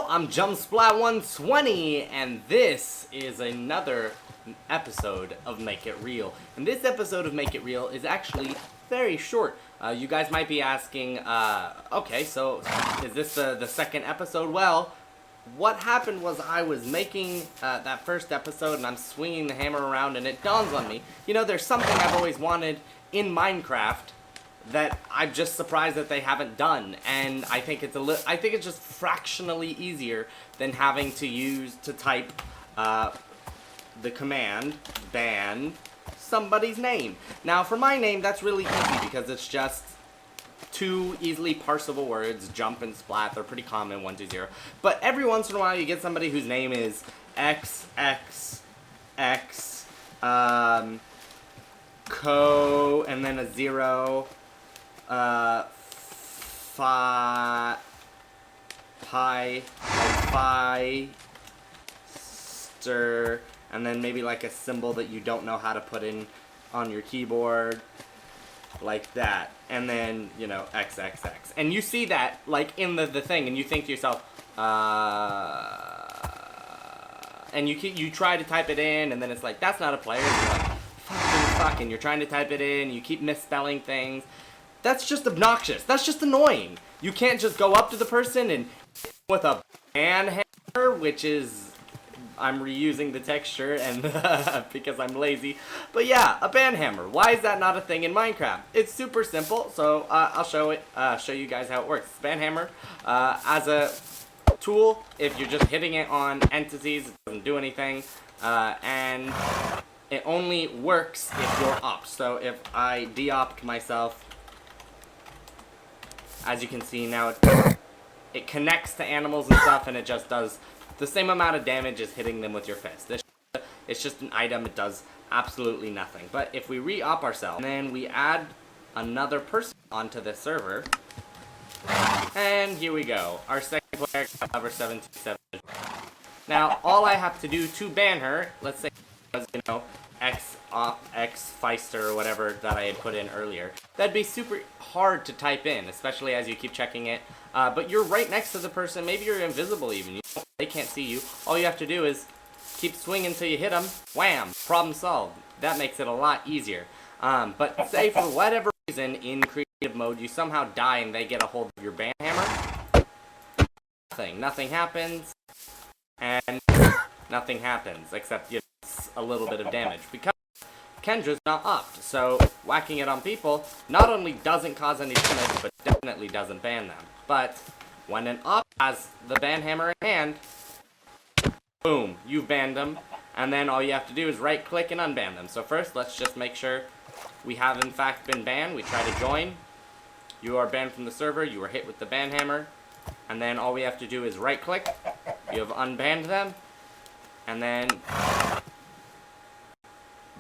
I'm JumpSplat120, and this is another episode of Make It Real. And this episode of Make It Real is actually very short. You guys might be asking, okay, so is this the second episode? Well, what happened was I was making that first episode, and I'm swinging the hammer around, and it dawns on me, you know, there's something I've always wanted in Minecraft that I'm just surprised that they haven't done, and I think it's just fractionally easier than having to type the command ban somebody's name. Now for my name, that's really easy because it's just two easily parsable words, jump and splat. They're pretty common, 1, 2, 0. But every once in a while you get somebody whose name is XXX co and then a 0 phi stir, and then maybe like a symbol that you don't know how to put in on your keyboard, like that, and then, you know, XXX, and you see that like in the thing, and you think to yourself, and you try to type it in, and then it's like, that's not a player. And you're like, fuck, and you're trying to type it in, you keep misspelling things. That's just obnoxious. That's just annoying. You can't just go up to the person and with a Banhammer, which is, I'm reusing the texture and because I'm lazy. But yeah, a Banhammer. Why is that not a thing in Minecraft? It's super simple. So I'll show you guys how it works. Banhammer as a tool, if you're just hitting it on entities, it doesn't do anything, and it only works if you're op. So if I de-opt myself, as you can see now, it connects to animals and stuff, and it just does the same amount of damage as hitting them with your fist. It's just an item, it does absolutely nothing. But if we re-op ourselves, and then we add another person onto the server, and here we go. Our second player, Caliber 727. Now, all I have to do to ban her, let's say, you know, X Feister or whatever that I had put in earlier. That'd be super hard to type in, especially as you keep checking it. But you're right next to the person. Maybe you're invisible even. They can't see you. All you have to do is keep swinging until you hit them. Wham! Problem solved. That makes it a lot easier. But say for whatever reason in creative mode you somehow die and they get a hold of your Banhammer, nothing happens, and nothing happens except, you know, a little bit of damage because Kendra's not opt. So whacking it on people not only doesn't cause any damage, but definitely doesn't ban them. But when an opt has the Banhammer in hand, boom, you've banned them, and then all you have to do is right click and unban them. So first, let's just make sure we have in fact been banned. We try to join. You are banned from the server. You were hit with the Banhammer, and then all we have to do is right click. You have unbanned them, and then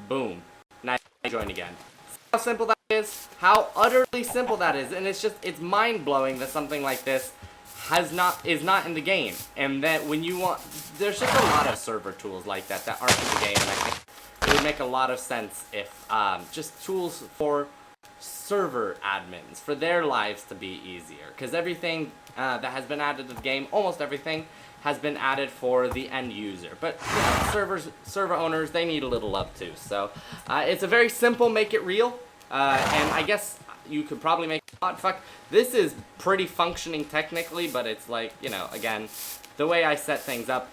boom, now you join again. See how simple that is? How utterly simple that is, and it's mind-blowing that something like this is not in the game, and that when you want, there's just a lot of server tools like that aren't in the game, and I think it would make a lot of sense if just tools for server admins, for their lives to be easier, because everything that has been added to the game, almost everything, has been added for the end user. But you know, server owners, they need a little love too. So it's a very simple make it real, and I guess you could probably make it not. Fuck, this is pretty functioning technically, but it's like, you know, again, the way I set things up,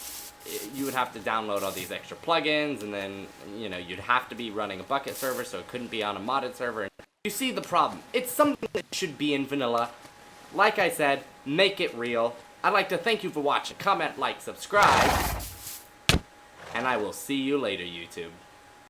you would have to download all these extra plugins, and then, you know, you'd have to be running a bucket server, so it couldn't be on a modded server. You see the problem. It's something that should be in vanilla. Like I said, make it real. I'd like to thank you for watching. Comment, like, subscribe, and I will see you later, YouTube.